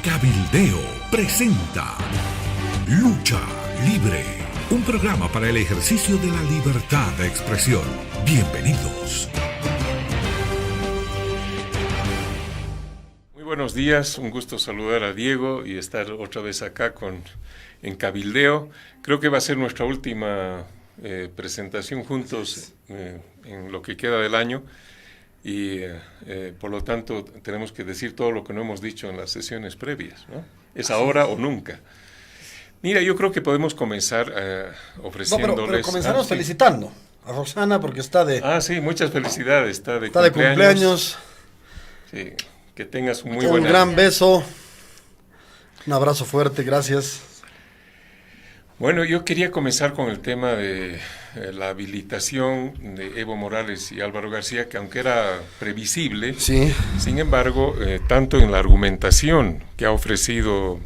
Cabildeo presenta Lucha Libre, un programa para el ejercicio de la libertad de expresión. Bienvenidos. Muy buenos días, un gusto saludar a Diego y estar otra vez acá en Cabildeo. Creo que va a ser nuestra última presentación juntos en lo que queda del año. Y por lo tanto tenemos que decir todo lo que no hemos dicho en las sesiones previas, ¿no? Es ahora o nunca. Mira, yo creo que podemos comenzar ofreciéndoles... No, pero comenzamos felicitando a Roxana porque está de... sí, muchas felicidades, está de cumpleaños. Sí, que tengas un muy buen año. Un gran beso, un abrazo fuerte, gracias. Bueno, yo quería comenzar con el tema de la habilitación de Evo Morales y Álvaro García, que aunque era previsible, sí. Sin embargo, tanto en la argumentación que ha ofrecido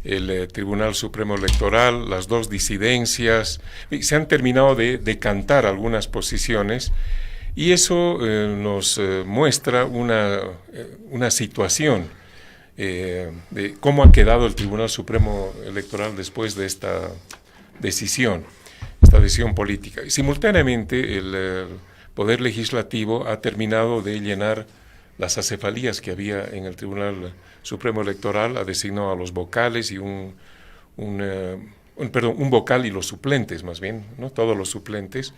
el Tribunal Supremo Electoral, las dos disidencias, se han terminado de decantar algunas posiciones y eso nos muestra una situación de cómo ha quedado el Tribunal Supremo Electoral después de esta decisión política. Y simultáneamente el Poder Legislativo ha terminado de llenar las acefalías que había en el Tribunal Supremo Electoral, ha designado a los vocales y un vocal y los suplentes más bien, ¿no? Todos los suplentes,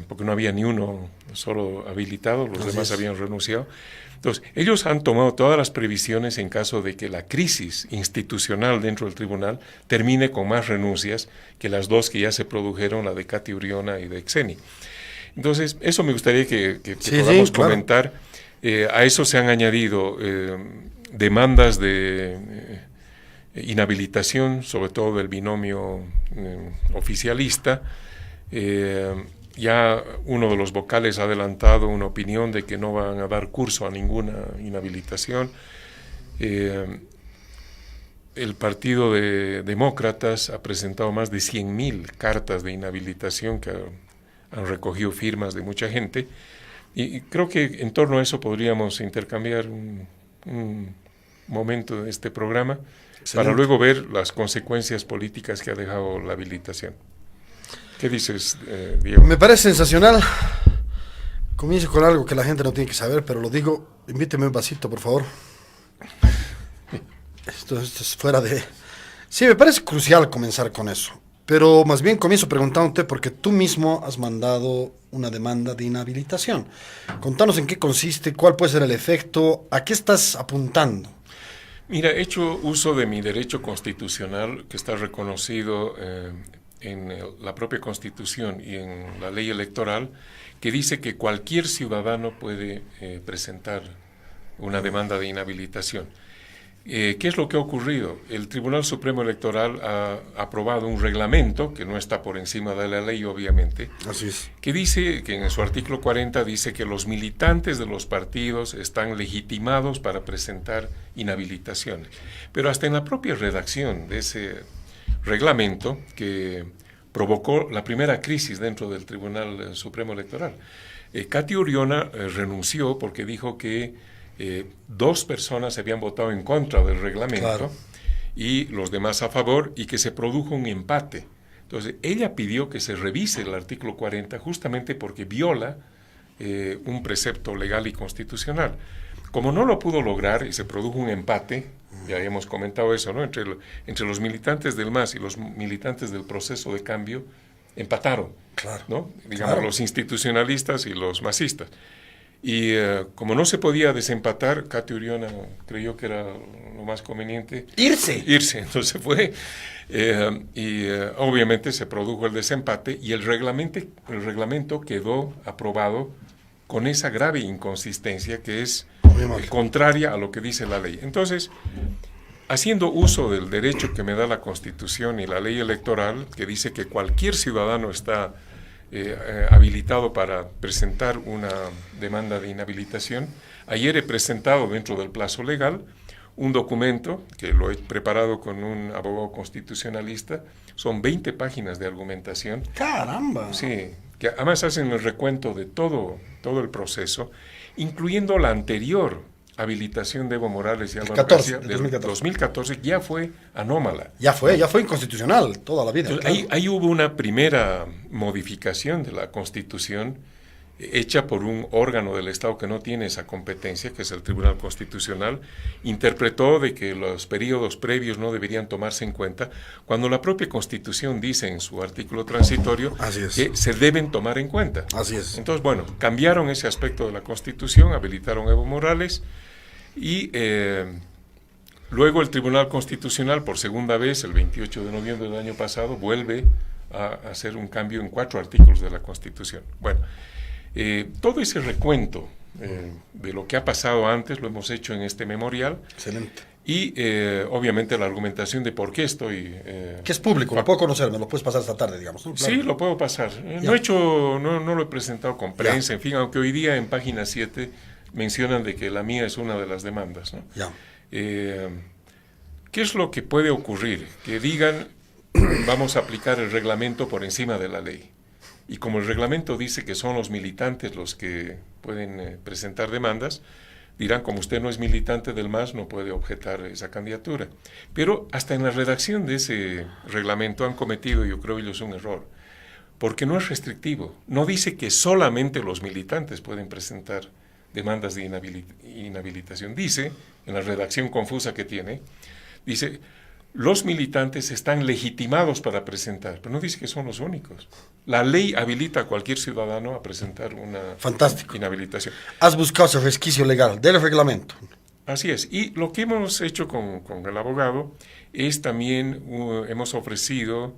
porque no había ni uno solo habilitado, los demás habían renunciado. Entonces, ellos han tomado todas las previsiones en caso de que la crisis institucional dentro del tribunal termine con más renuncias que las dos que ya se produjeron, la de Katy Uriona y de Xeni. Entonces, eso me gustaría que podamos comentar. Claro. A eso se han añadido demandas de inhabilitación, sobre todo del binomio oficialista. Ya uno de los vocales ha adelantado una opinión de que no van a dar curso a ninguna inhabilitación. El Partido de Demócratas ha presentado más de 100,000 cartas de inhabilitación que han recogido firmas de mucha gente. Y creo que en torno a eso podríamos intercambiar un momento de este programa. Excelente. Para luego ver las consecuencias políticas que ha dejado la habilitación. ¿Qué dices, Diego? Me parece sensacional. Comienzo con algo que la gente no tiene que saber, pero lo digo. Invíteme un vasito, por favor. Esto es fuera de... Sí, me parece crucial comenzar con eso. Pero más bien comienzo preguntándote porque tú mismo has mandado una demanda de inhabilitación. Contanos en qué consiste, cuál puede ser el efecto, a qué estás apuntando. Mira, he hecho uso de mi derecho constitucional que está reconocido en la propia Constitución y en la ley electoral, que dice que cualquier ciudadano puede presentar una demanda de inhabilitación. ¿Qué es lo que ha ocurrido? El Tribunal Supremo Electoral ha aprobado un reglamento, que no está por encima de la ley, obviamente, así es, que dice, que en su artículo 40 dice que los militantes de los partidos están legitimados para presentar inhabilitaciones. Pero hasta en la propia redacción de ese reglamento, que provocó la primera crisis dentro del Tribunal Supremo Electoral, Katy Uriona renunció porque dijo que 2 personas habían votado en contra del reglamento, claro, y los demás a favor, y que se produjo un empate. Entonces, ella pidió que se revise el artículo 40 justamente porque viola un precepto legal y constitucional. Como no lo pudo lograr y se produjo un empate, ya hemos comentado eso, ¿no? Entre los militantes del MAS y los militantes del proceso de cambio, empataron, claro, ¿no? Digamos, claro, los institucionalistas y los masistas. Y como no se podía desempatar, Katy Uriona creyó que era lo más conveniente irse. Entonces fue, obviamente se produjo el desempate y el reglamento quedó aprobado con esa grave inconsistencia que es contraria a lo que dice la ley. Entonces, haciendo uso del derecho que me da la Constitución y la ley electoral, que dice que cualquier ciudadano está habilitado para presentar una demanda de inhabilitación, ayer he presentado dentro del plazo legal un documento que lo he preparado con un abogado constitucionalista. Son 20 páginas de argumentación. ¡Caramba! Sí, que además hacen el recuento de todo el proceso, incluyendo la anterior habilitación de Evo Morales y Álvaro 14, García el del 2014 ya fue anómala. Ya fue inconstitucional toda la vida. Entonces, Claro. ahí hubo una primera modificación de la Constitución hecha por un órgano del Estado que no tiene esa competencia, que es el Tribunal Constitucional. Interpretó de que los periodos previos no deberían tomarse en cuenta, cuando la propia Constitución dice en su artículo transitorio Así es. que se deben tomar en cuenta. Así es. Entonces, bueno, cambiaron ese aspecto de la Constitución, habilitaron a Evo Morales y luego el Tribunal Constitucional, por segunda vez, el 28 de noviembre del año pasado, vuelve a hacer un cambio en 4 artículos de la Constitución. Bueno, todo ese recuento de lo que ha pasado antes lo hemos hecho en este memorial. Excelente. Y obviamente la argumentación de por qué estoy... Que es público, lo puedo conocer, me lo puedes pasar esta tarde, digamos, ¿no? Claro. Sí, lo puedo pasar. No lo he presentado con prensa, en fin, aunque hoy día en página 7 mencionan de que la mía es una de las demandas, ¿no? Ya. ¿Qué es lo que puede ocurrir? Que digan, vamos a aplicar el reglamento por encima de la ley. Y como el reglamento dice que son los militantes los que pueden presentar demandas, dirán, como usted no es militante del MAS, no puede objetar esa candidatura. Pero hasta en la redacción de ese reglamento han cometido, yo creo ellos, un error, porque no es restrictivo. No dice que solamente los militantes pueden presentar demandas de inhabilitación. Dice, en la redacción confusa que tiene, dice, los militantes están legitimados para presentar, pero no dice que son los únicos. La ley habilita a cualquier ciudadano a presentar una inhabilitación. Has buscado ese resquicio legal del reglamento. Así es. Y lo que hemos hecho con el abogado es también, hemos ofrecido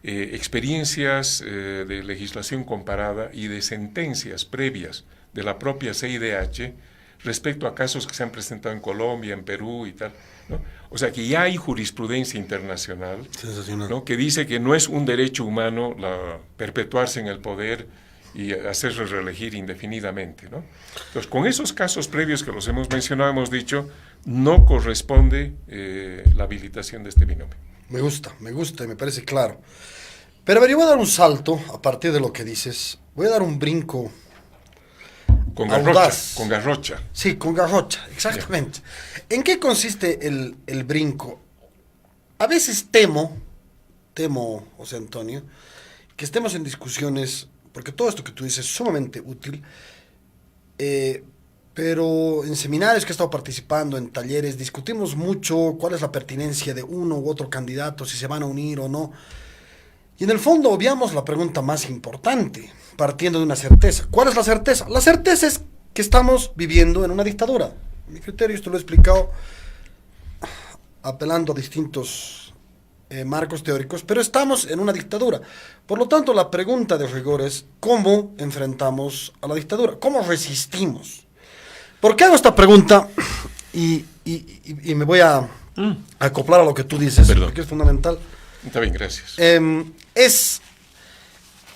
experiencias de legislación comparada y de sentencias previas de la propia CIDH respecto a casos que se han presentado en Colombia, en Perú y tal, ¿no? O sea que ya hay jurisprudencia internacional, ¿no? Que dice que no es un derecho humano perpetuarse en el poder y hacerse reelegir indefinidamente, ¿no? Entonces, con esos casos previos que los hemos mencionado, hemos dicho, no corresponde la habilitación de este binomio. Me gusta y me parece claro. Pero a ver, yo voy a dar un salto a partir de lo que dices. Voy a dar un brinco. Con garrocha. Sí, con garrocha, exactamente. Yeah. ¿En qué consiste el brinco? A veces temo, José Antonio, que estemos en discusiones, porque todo esto que tú dices es sumamente útil, pero en seminarios que he estado participando, en talleres, discutimos mucho cuál es la pertinencia de uno u otro candidato, si se van a unir o no. Y en el fondo obviamos la pregunta más importante, partiendo de una certeza. ¿Cuál es la certeza? La certeza es que estamos viviendo en una dictadura. A mi criterio, esto lo he explicado apelando a distintos marcos teóricos, pero estamos en una dictadura. Por lo tanto, la pregunta de rigor es ¿cómo enfrentamos a la dictadura? ¿Cómo resistimos? ¿Por qué hago esta pregunta? Y me voy a acoplar a lo que tú dices, porque es fundamental. Está bien, gracias.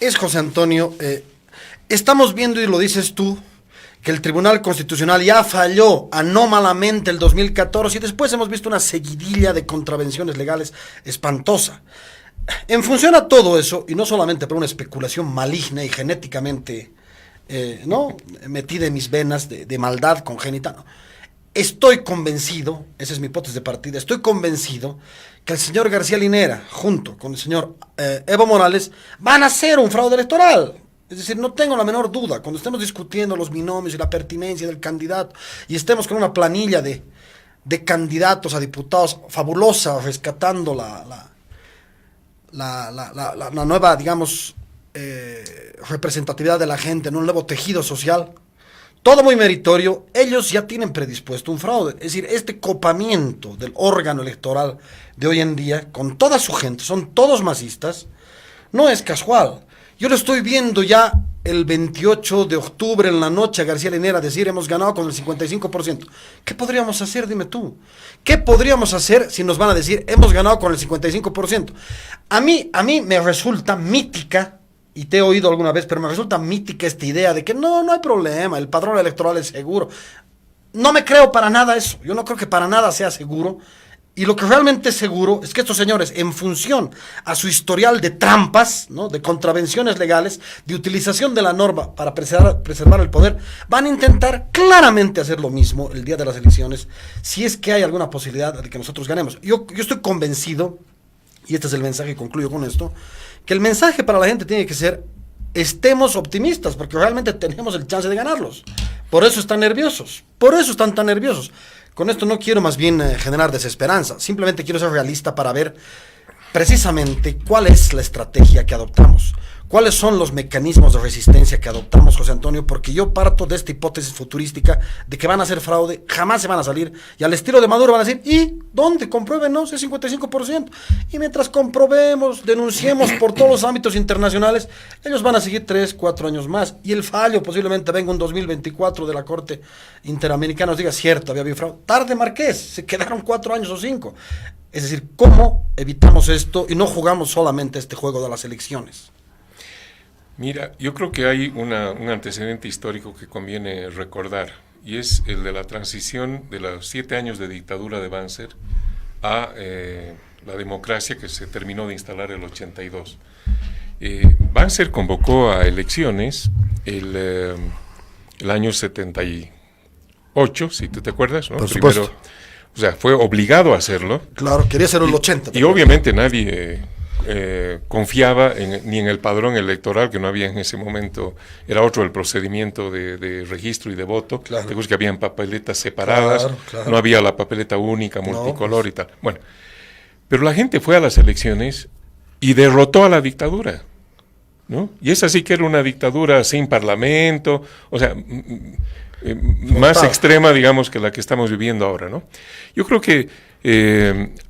Es José Antonio, estamos viendo, y lo dices tú, que el Tribunal Constitucional ya falló anómalamente el 2014 y después hemos visto una seguidilla de contravenciones legales espantosa. En función a todo eso, y no solamente por una especulación maligna y genéticamente ¿no? metida en mis venas de maldad congénita, no. Estoy convencido, esa es mi hipótesis de partida, estoy convencido que el señor García Linera, junto con el señor Evo Morales, van a hacer un fraude electoral. Es decir, no tengo la menor duda, cuando estemos discutiendo los binomios y la pertinencia del candidato, y estemos con una planilla de candidatos a diputados fabulosa, rescatando la nueva, digamos, representatividad de la gente, en un nuevo tejido social, todo muy meritorio, ellos ya tienen predispuesto un fraude. Es decir, este copamiento del órgano electoral de hoy en día, con toda su gente, son todos masistas, no es casual. Yo lo estoy viendo ya el 28 de octubre en la noche a García Linera decir hemos ganado con el 55%. ¿Qué podríamos hacer? Dime tú. ¿Qué podríamos hacer si nos van a decir hemos ganado con el 55%? A mí me resulta mítica, y te he oído alguna vez, pero me resulta mítica esta idea de que no hay problema, el padrón electoral es seguro. No me creo para nada eso. Yo no creo que para nada sea seguro Y lo que realmente es seguro es que estos señores, en función a su historial de trampas, ¿no?, de contravenciones legales, de utilización de la norma para preservar el poder, van a intentar claramente hacer lo mismo el día de las elecciones, si es que hay alguna posibilidad de que nosotros ganemos. Yo estoy convencido, y este es el mensaje, y concluyo con esto, que el mensaje para la gente tiene que ser: estemos optimistas, porque realmente tenemos el chance de ganarlos. Por eso están nerviosos, por eso están tan nerviosos. Con esto no quiero más bien generar desesperanza, simplemente quiero ser realista para ver precisamente cuál es la estrategia que adoptamos, cuáles son los mecanismos de resistencia que adoptamos, José Antonio, porque yo parto de esta hipótesis futurística de que van a hacer fraude, jamás se van a salir, y al estilo de Maduro van a decir: ¿y dónde? Compruébenos, es 55%. Y mientras comprobemos, denunciemos por todos los ámbitos internacionales, ellos van a seguir 3, 4 años más, y el fallo posiblemente venga un 2024 de la Corte Interamericana, nos diga: cierto, había habido fraude. Tarde, Marqués, se quedaron 4 años o 5. Es decir, ¿cómo evitamos esto y no jugamos solamente este juego de las elecciones? Mira, yo creo que hay un antecedente histórico que conviene recordar, y es el de la transición de los 7 años de dictadura de Banzer a la democracia que se terminó de instalar el 82. Banzer convocó a elecciones el año 78, si tú te acuerdas, ¿no? Por supuesto. Primero, o sea, fue obligado a hacerlo. Claro, quería ser el 80. Y obviamente nadie confiaba ni en el padrón electoral, que no había en ese momento, era otro el procedimiento de registro y de voto. Claro. Te acuerdas que habían papeletas separadas, claro. no había la papeleta única, multicolor y tal. Bueno, pero la gente fue a las elecciones y derrotó a la dictadura, ¿no? Y esa sí que era una dictadura sin parlamento, o sea, más extrema, digamos, que la que estamos viviendo ahora, ¿no? Yo creo que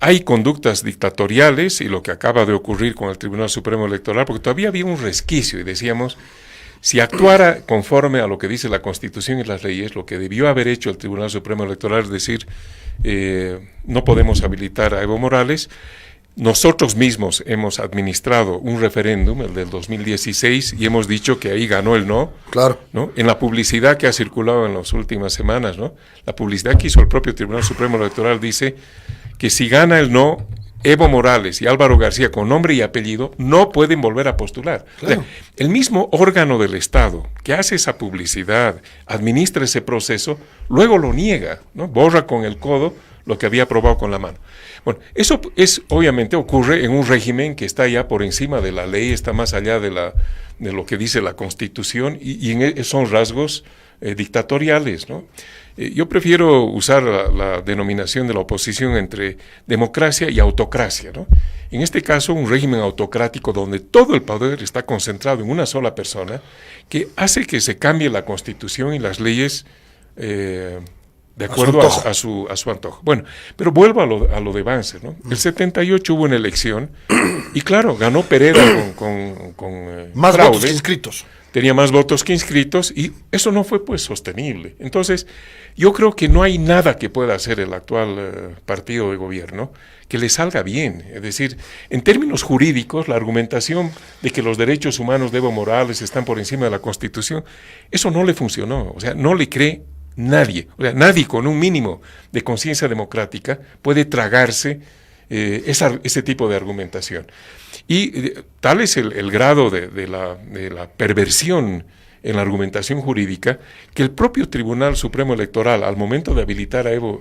hay conductas dictatoriales, y lo que acaba de ocurrir con el Tribunal Supremo Electoral, porque todavía había un resquicio, y decíamos, si actuara conforme a lo que dice la Constitución y las leyes, lo que debió haber hecho el Tribunal Supremo Electoral es decir, no podemos habilitar a Evo Morales. Nosotros mismos hemos administrado un referéndum, el del 2016, y hemos dicho que ahí ganó el no. Claro. ¿No? En la publicidad que ha circulado en las últimas semanas, ¿no? La publicidad que hizo el propio Tribunal Supremo Electoral dice que si gana el no, Evo Morales y Álvaro García, con nombre y apellido, no pueden volver a postular. Claro. O sea, el mismo órgano del Estado que hace esa publicidad, administra ese proceso, luego lo niega, ¿no? Borra con el codo lo que había aprobado con la mano. Bueno, eso obviamente ocurre en un régimen que está ya por encima de la ley, está más allá de lo que dice la Constitución, y son rasgos dictatoriales, ¿no? Yo prefiero usar la denominación de la oposición entre democracia y autocracia, ¿no? En este caso, un régimen autocrático donde todo el poder está concentrado en una sola persona, que hace que se cambie la Constitución y las leyes de acuerdo a su antojo. Bueno, pero vuelvo a lo de Banzer, ¿no? El 78 hubo una elección y claro, ganó Pereda con más fraude. votos que inscritos. Tenía más votos que inscritos y eso no fue pues sostenible. Entonces, yo creo que no hay nada que pueda hacer el actual partido de gobierno que le salga bien. Es decir, en términos jurídicos, la argumentación de que los derechos humanos de Evo Morales están por encima de la Constitución, eso no le funcionó. O sea, no le cree nadie. O sea, nadie con un mínimo de conciencia democrática puede tragarse ese tipo de argumentación. Y tal es el grado de la perversión en la argumentación jurídica que el propio Tribunal Supremo Electoral, al momento de habilitar a Evo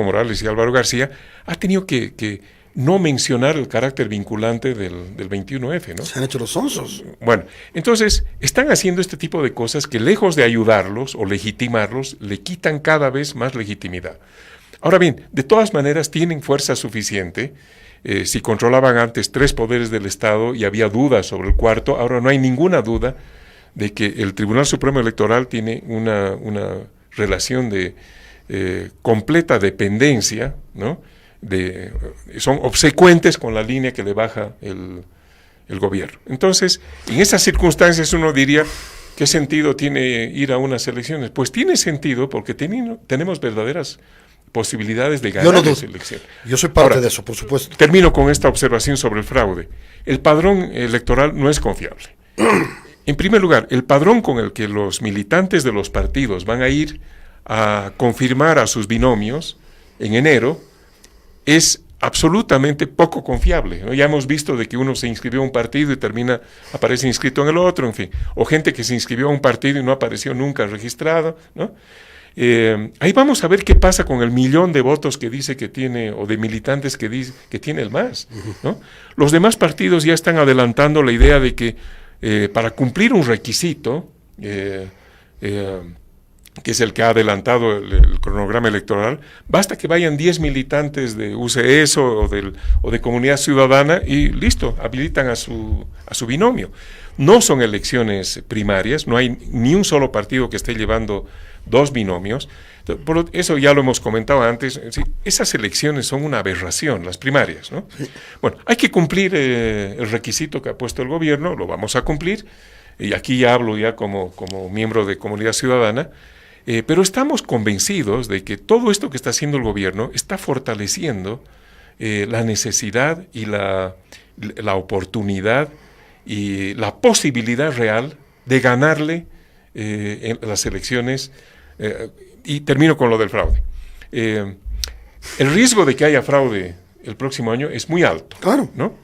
Morales y Álvaro García, ha tenido que no mencionar el carácter vinculante del 21F, ¿no? Se han hecho los onzos. Bueno, entonces están haciendo este tipo de cosas que lejos de ayudarlos o legitimarlos, le quitan cada vez más legitimidad. Ahora bien, de todas maneras tienen fuerza suficiente. Si controlaban antes 3 poderes del Estado y había dudas sobre el cuarto, ahora no hay ninguna duda de que el Tribunal Supremo Electoral tiene una relación de completa dependencia, ¿no? Son obsecuentes con la línea que le baja el gobierno. Entonces, en esas circunstancias uno diría, ¿qué sentido tiene ir a unas elecciones? Pues tiene sentido porque tenemos verdaderas posibilidades de ganar esa elección. Yo soy parte de eso, por supuesto. Termino con esta observación sobre el fraude. El padrón electoral no es confiable. En primer lugar, el padrón con el que los militantes de los partidos van a ir a confirmar a sus binomios en enero es absolutamente poco confiable, ¿no? Ya hemos visto de que uno se inscribió a un partido y aparece inscrito en el otro, en fin, o gente que se inscribió a un partido y no apareció nunca registrado, ¿no? Ahí vamos a ver qué pasa con el 1.000.000 de votos que dice que tiene, o de militantes que dice que tiene el MAS, ¿no? Los demás partidos ya están adelantando la idea de que para cumplir un requisito, que es el que ha adelantado el cronograma electoral, basta que vayan 10 militantes de UCS o de Comunidad Ciudadana y listo, habilitan a su binomio. No son elecciones primarias, no hay ni un solo partido que esté llevando 2 binomios. Por eso ya lo hemos comentado antes, sí, esas elecciones son una aberración, las primarias, ¿no? Bueno, hay que cumplir el requisito que ha puesto el gobierno, lo vamos a cumplir, y aquí ya hablo ya como miembro de Comunidad Ciudadana, pero estamos convencidos de que todo esto que está haciendo el gobierno está fortaleciendo la necesidad y la oportunidad y la posibilidad real de ganarle en las elecciones. Y termino con lo del fraude. El riesgo de que haya fraude el próximo año es muy alto, Claro. ¿no?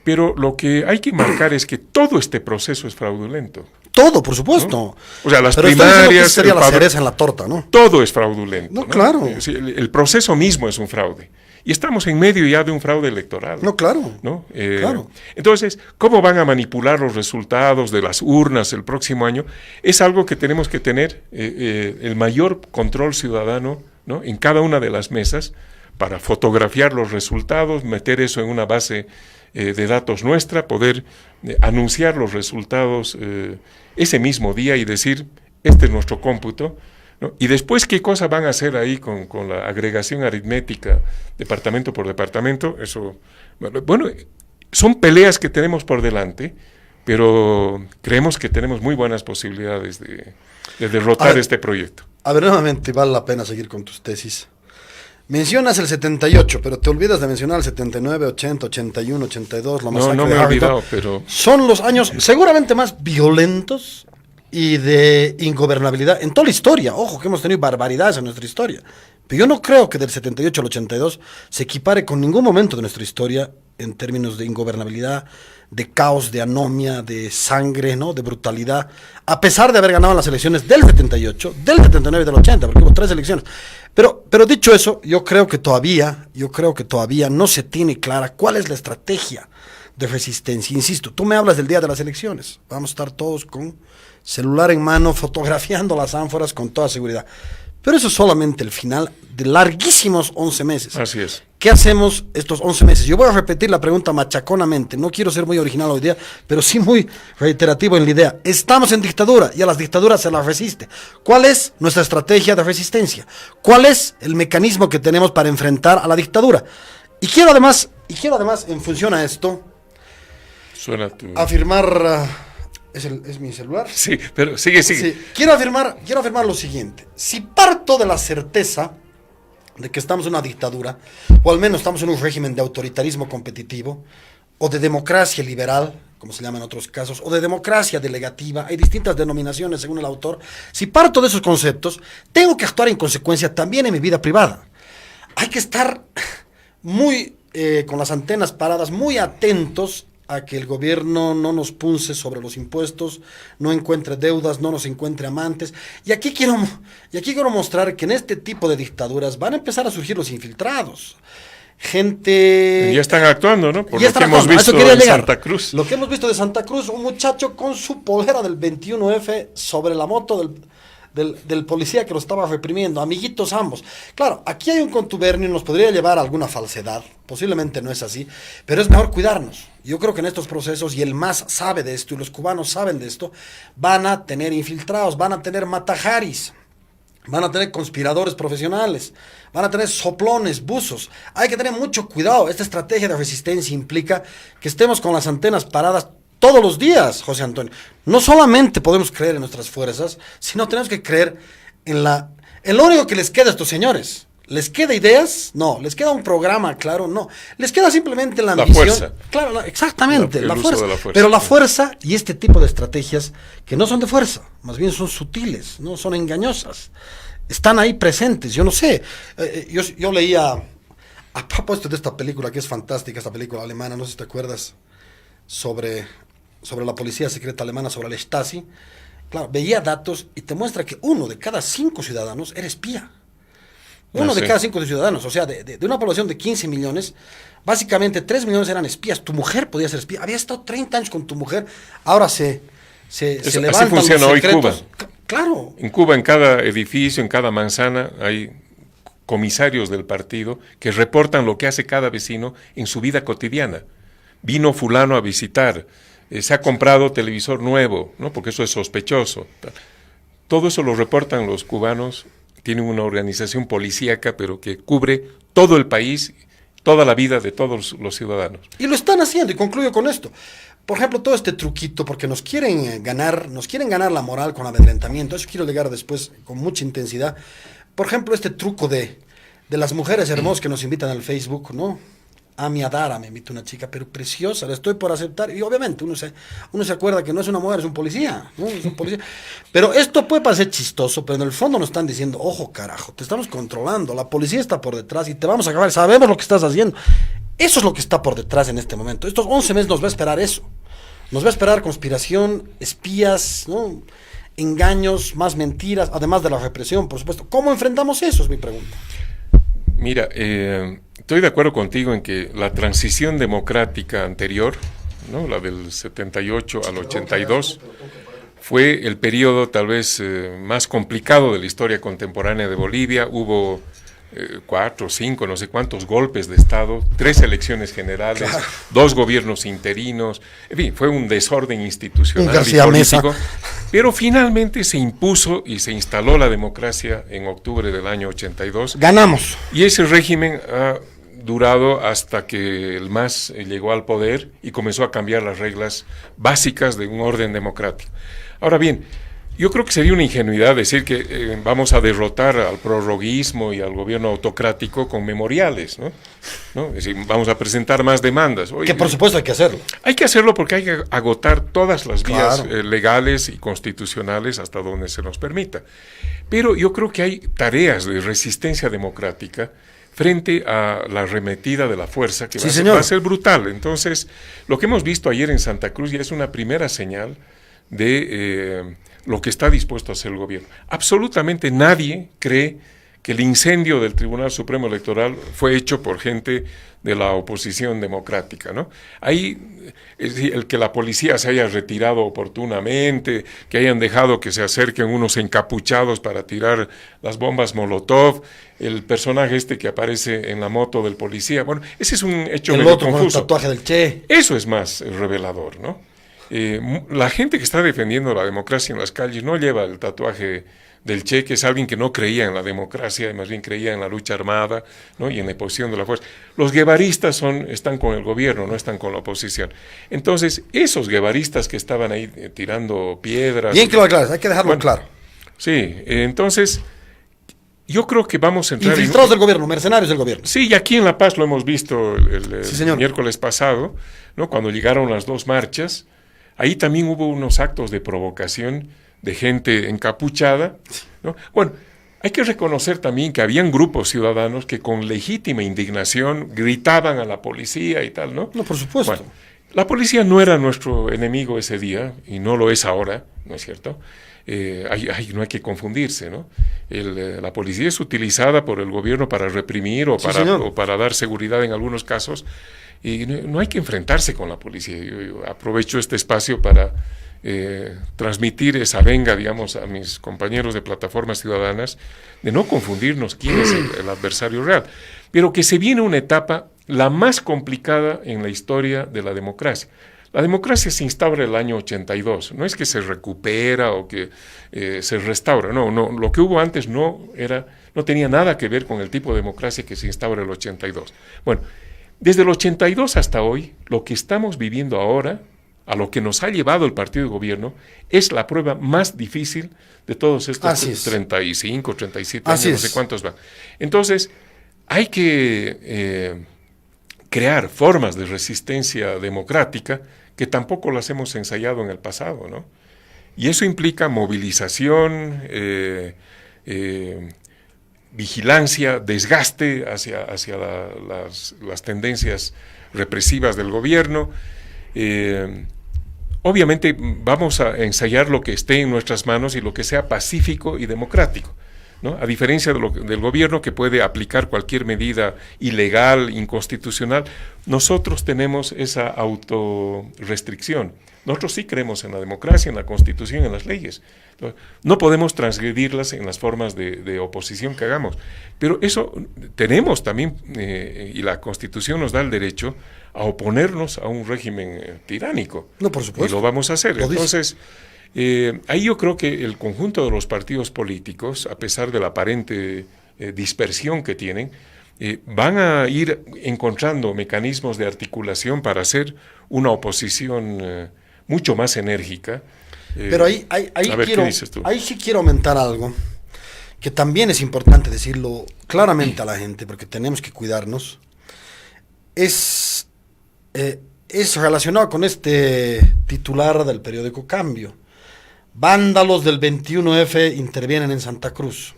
Pero lo que hay que marcar es que todo este proceso es fraudulento. Todo, por supuesto. O sea, las Pero está diciendo que primarias... sería la padrón, cereza en la torta, ¿no? todo es fraudulento. No, claro. Sí, el proceso mismo es un fraude. Y estamos en medio ya de un fraude electoral. No, claro. ¿No? Claro. Entonces, ¿cómo van a manipular los resultados de las urnas el próximo año? Es algo que tenemos que tener el mayor control ciudadano, ¿no? En cada una de las mesas para fotografiar los resultados, meter eso en una base de datos nuestra, poder anunciar los resultados ese mismo día y decir, este es nuestro cómputo, ¿no? Y después, ¿qué cosa van a hacer ahí con la agregación aritmética, departamento por departamento? Eso, bueno, son peleas que tenemos por delante, pero creemos que tenemos muy buenas posibilidades de derrotar este proyecto. A ver, nuevamente, vale la pena seguir con tus tesis. Mencionas el 78, pero te olvidas de mencionar el 79, 80, 81, 82, la masacre No me de he Harrington. olvidado, pero... Son los años seguramente más violentos y de ingobernabilidad en toda la historia. Ojo, que hemos tenido barbaridades en nuestra historia. Pero yo no creo que del 78 al 82 se equipare con ningún momento de nuestra historia en términos de ingobernabilidad, de caos, de anomia, de sangre, ¿no? De brutalidad, a pesar de haber ganado las elecciones del 78, del 79 y del 80, porque hubo 3 elecciones. Pero dicho eso, yo creo que todavía no se tiene clara cuál es la estrategia de resistencia. Insisto, tú me hablas del día de las elecciones. Vamos a estar todos con celular en mano, fotografiando las ánforas con toda seguridad. Pero eso es solamente el final de larguísimos 11 meses. Así es. ¿Qué hacemos estos 11 meses? Yo voy a repetir la pregunta machaconamente. No quiero ser muy original hoy día, pero sí muy reiterativo en la idea. Estamos en dictadura y a las dictaduras se las resiste. ¿Cuál es nuestra estrategia de resistencia? ¿Cuál es el mecanismo que tenemos para enfrentar a la dictadura? Y quiero además, en función a esto, Suena tu... afirmar... ¿Es mi celular? Sí, pero sigue. Sí, quiero afirmar lo siguiente. Si parto de la certeza de que estamos en una dictadura, o al menos estamos en un régimen de autoritarismo competitivo, o de democracia liberal, como se llama en otros casos, o de democracia delegativa, hay distintas denominaciones según el autor. Si parto de esos conceptos, tengo que actuar en consecuencia también en mi vida privada. Hay que estar muy, con las antenas paradas, muy atentos a que el gobierno no nos punce sobre los impuestos, no encuentre deudas, no nos encuentre amantes. Y aquí quiero mostrar que en este tipo de dictaduras van a empezar a surgir los infiltrados. Gente... Ya están actuando, ¿no? Por ya lo que hemos visto en Santa Cruz. Lo que hemos visto de Santa Cruz, un muchacho con su polera del 21F sobre la moto del policía que lo estaba reprimiendo, amiguitos ambos. Claro, aquí hay un contubernio, nos podría llevar a alguna falsedad, posiblemente no es así, pero es mejor cuidarnos. Yo creo que en estos procesos, y el MAS sabe de esto, y los cubanos saben de esto, van a tener infiltrados, van a tener matajaris, van a tener conspiradores profesionales, van a tener soplones, buzos. Hay que tener mucho cuidado. Esta estrategia de resistencia implica que estemos con las antenas paradas todos los días, José Antonio. No solamente podemos creer en nuestras fuerzas, sino tenemos que creer en lo único que les queda a estos señores. ¿Les queda ideas? No. ¿Les queda un programa? Claro, no. Les queda simplemente la ambición. Fuerza. Claro, exactamente, la fuerza. De la fuerza. Pero la fuerza y este tipo de estrategias que no son de fuerza, más bien son sutiles, no son engañosas. están ahí presentes, yo no sé. Yo leía, a propósito de esta película que es fantástica, esta película alemana, no sé si te acuerdas, sobre la policía secreta alemana, sobre la Stasi. Claro, veía datos y te muestra que 1 de cada 5 ciudadanos era espía. Uno de cada 5 ciudadanos, o sea, de una población de 15 millones, básicamente 3 millones eran espías. Tu mujer podía ser espía. Había estado 30 años con tu mujer, ahora se levantan así funciona los hoy secretos. Cuba. Claro. En Cuba, en cada edificio, en cada manzana, hay comisarios del partido que reportan lo que hace cada vecino en su vida cotidiana. Vino fulano a visitar, se ha comprado televisor nuevo, ¿no? Porque eso es sospechoso. Todo eso lo reportan los cubanos. Tienen una organización policíaca, pero que cubre todo el país, toda la vida de todos los ciudadanos. Y lo están haciendo, y concluyo con esto. Por ejemplo, todo este truquito, porque nos quieren ganar la moral con amedrentamiento. Eso quiero llegar después con mucha intensidad. Por ejemplo, este truco de las mujeres hermosas que nos invitan al Facebook, ¿no? A mi Adara me invita una chica, pero preciosa, la estoy por aceptar. Y obviamente uno se acuerda que no es una mujer, es un policía, ¿no? Es un policía. Pero esto puede parecer chistoso, pero en el fondo nos están diciendo, ojo carajo, te estamos controlando, la policía está por detrás y te vamos a acabar, sabemos lo que estás haciendo. Eso es lo que está por detrás en este momento. Estos 11 meses nos va a esperar eso. Nos va a esperar conspiración, espías, ¿no? Engaños, más mentiras, además de la represión, por supuesto. ¿Cómo enfrentamos eso? Es mi pregunta. Mira, estoy de acuerdo contigo en que la transición democrática anterior, ¿no? La del 78 al 82, fue el periodo tal vez más complicado de la historia contemporánea de Bolivia. Hubo 4, 5, no sé cuántos golpes de Estado, 3 elecciones generales, claro, 2 gobiernos interinos, en fin, fue un desorden institucional y político, pero finalmente se impuso y se instaló la democracia en octubre del año 82. Ganamos. Y ese régimen ha durado hasta que el MAS llegó al poder y comenzó a cambiar las reglas básicas de un orden democrático. Ahora bien, yo creo que sería una ingenuidad decir que vamos a derrotar al prorroguismo y al gobierno autocrático con memoriales, ¿no? Es decir, vamos a presentar más demandas. Oye, que por supuesto hay que hacerlo. Hay que hacerlo porque hay que agotar todas las vías claro, legales y constitucionales hasta donde se nos permita. Pero yo creo que hay tareas de resistencia democrática frente a la arremetida de la fuerza que va a ser brutal. Entonces, lo que hemos visto ayer en Santa Cruz ya es una primera señal de lo que está dispuesto a hacer el gobierno. Absolutamente nadie cree que el incendio del Tribunal Supremo Electoral fue hecho por gente de la oposición democrática, ¿no? Ahí, el que la policía se haya retirado oportunamente, que hayan dejado que se acerquen unos encapuchados para tirar las bombas Molotov, el personaje que aparece en la moto del policía, bueno, ese es un hecho medio confuso. Con el tatuaje del Che. Eso es más revelador, ¿no? La gente que está defendiendo la democracia en las calles no lleva el tatuaje del Che, que es alguien que no creía en la democracia, más bien creía en la lucha armada, ¿no? Y en la imposición de la fuerza. Los guevaristas están con el gobierno, no están con la oposición. Entonces, esos guevaristas que estaban ahí tirando piedras... Bien que lo aclares, hay que dejarlo claro. Sí, entonces... Yo creo que vamos a entrar... Infiltrados del gobierno, mercenarios del gobierno. Sí, y aquí en La Paz lo hemos visto el miércoles pasado, ¿no? Cuando llegaron las 2 marchas. Ahí también hubo unos actos de provocación de gente encapuchada, ¿no? Bueno, hay que reconocer también que habían grupos ciudadanos que con legítima indignación gritaban a la policía y tal, ¿no? No, por supuesto. Bueno, la policía no era nuestro enemigo ese día, y no lo es ahora, ¿no es cierto? No hay que confundirse, ¿no? La policía es utilizada por el gobierno para reprimir o para dar seguridad en algunos casos, y no hay que enfrentarse con la policía. Yo aprovecho este espacio para transmitir esa venga, digamos, a mis compañeros de plataformas ciudadanas, de no confundirnos quién es el adversario real, pero que se viene una etapa la más complicada en la historia de la democracia. La democracia se instaura el año 82, no es que se recupera o que se restaura, no, lo que hubo antes no tenía nada que ver con el tipo de democracia que se instaura el 82. Bueno, desde el 82 hasta hoy, lo que estamos viviendo ahora, a lo que nos ha llevado el partido de gobierno, es la prueba más difícil de todos estos 35, 37 años, no sé cuántos van. Entonces, hay que crear formas de resistencia democrática que tampoco las hemos ensayado en el pasado, ¿no? Y eso implica movilización, vigilancia, desgaste hacia las tendencias represivas del gobierno. Obviamente vamos a ensayar lo que esté en nuestras manos y lo que sea pacífico y democrático, ¿no? A diferencia del gobierno, que puede aplicar cualquier medida ilegal, inconstitucional, nosotros tenemos esa autorrestricción. Nosotros sí creemos en la democracia, en la Constitución, en las leyes. No podemos transgredirlas en las formas de oposición que hagamos. Pero eso tenemos también, y la Constitución nos da el derecho a oponernos a un régimen tiránico. No, por supuesto. Y lo vamos a hacer. Lo Entonces, ahí yo creo que el conjunto de los partidos políticos, a pesar de la aparente dispersión que tienen, van a ir encontrando mecanismos de articulación para hacer una oposición mucho más enérgica. Pero ahí ¿qué dices tú? Ahí sí quiero aumentar algo, que también es importante decirlo claramente a la gente, porque tenemos que cuidarnos. Es relacionado con este titular del periódico Cambio. Vándalos del 21F intervienen en Santa Cruz.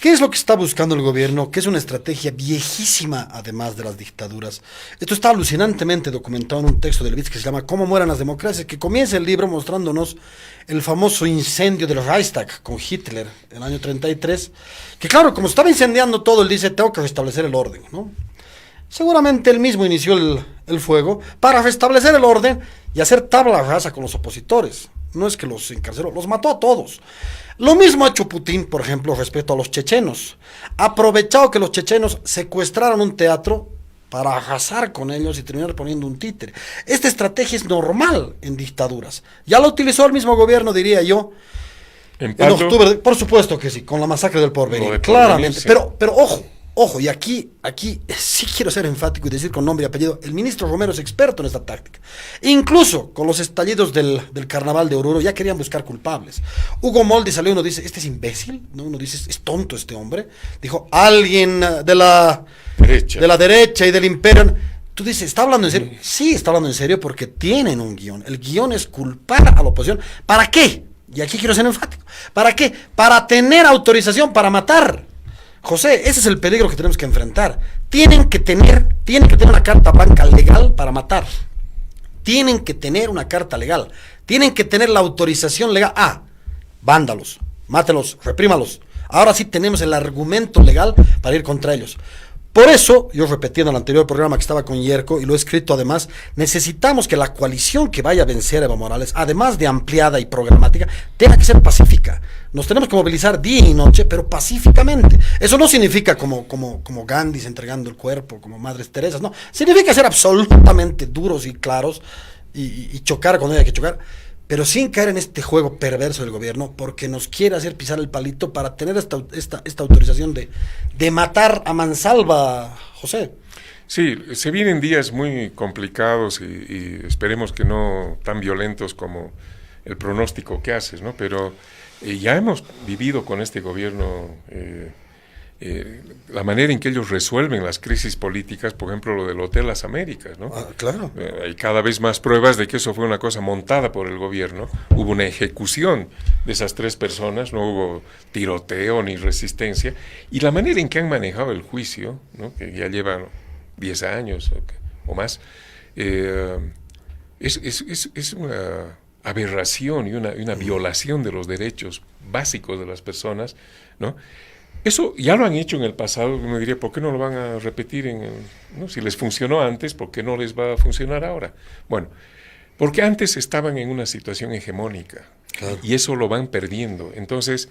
¿Qué es lo que está buscando el gobierno? Que es una estrategia viejísima, además de las dictaduras. Esto está alucinantemente documentado en un texto de Levitz que se llama ¿Cómo mueran las democracias?, que comienza el libro mostrándonos el famoso incendio del Reichstag con Hitler en el año 33, que claro, como estaba incendiando todo, él dice, tengo que restablecer el orden, ¿no? Seguramente él mismo inició el fuego para restablecer el orden y hacer tabla rasa con los opositores. No es que los encarceló, los mató a todos. Lo mismo ha hecho Putin, por ejemplo, respecto a los chechenos. Ha aprovechado que los chechenos secuestraron un teatro para arrasar con ellos y terminar poniendo un títere. Esta estrategia es normal en dictaduras. Ya lo utilizó el mismo gobierno, diría yo, en octubre. Por supuesto que sí, con la masacre del Porvenir, claramente. Sí. Pero ojo, y aquí sí quiero ser enfático y decir con nombre y apellido, el ministro Romero es experto en esta táctica. Incluso con los estallidos del carnaval de Oruro ya querían buscar culpables. Hugo Moldi salió y uno dice, ¿este es imbécil? ¿No? Uno dice, es tonto este hombre. Dijo, alguien de la derecha y del imperio. Tú dices, ¿está hablando en serio? Sí, está hablando en serio porque tienen un guión. El guión es culpar a la oposición. ¿Para qué? Y aquí quiero ser enfático. ¿Para qué? Para tener autorización para matar. José, ese es el peligro que tenemos que enfrentar. Tienen que tener una carta blanca legal para matar. Tienen que tener una carta legal. Tienen que tener la autorización legal. Vándalos, mátelos, reprímalos. Ahora sí tenemos el argumento legal para ir contra ellos. Por eso, yo repetí en el anterior programa que estaba con Yerko, y lo he escrito además, necesitamos que la coalición que vaya a vencer a Evo Morales, además de ampliada y programática, tenga que ser pacífica. Nos tenemos que movilizar día y noche, pero pacíficamente. Eso no significa como Gandhi entregando el cuerpo, como Madres Teresas, no. Significa ser absolutamente duros y claros y chocar cuando haya que chocar, pero sin caer en este juego perverso del gobierno, porque nos quiere hacer pisar el palito para tener esta autorización de matar a mansalva, José. Sí, se vienen días muy complicados y esperemos que no tan violentos como el pronóstico que haces, ¿no? Pero ya hemos vivido con este gobierno la manera en que ellos resuelven las crisis políticas, por ejemplo, lo del Hotel Las Américas, ¿no? Claro. Hay cada vez más pruebas de que eso fue una cosa montada por el gobierno. Hubo una ejecución de esas 3 personas, no hubo tiroteo ni resistencia. Y la manera en que han manejado el juicio, ¿no?, que ya lleva 10 años o más, es una aberración y una violación de los derechos básicos de las personas, ¿no? Eso ya lo han hecho en el pasado. Uno diría, ¿por qué no lo van a repetir? ¿No? Si les funcionó antes, ¿por qué no les va a funcionar ahora? Bueno, porque antes estaban en una situación hegemónica, claro, y eso lo van perdiendo. Entonces,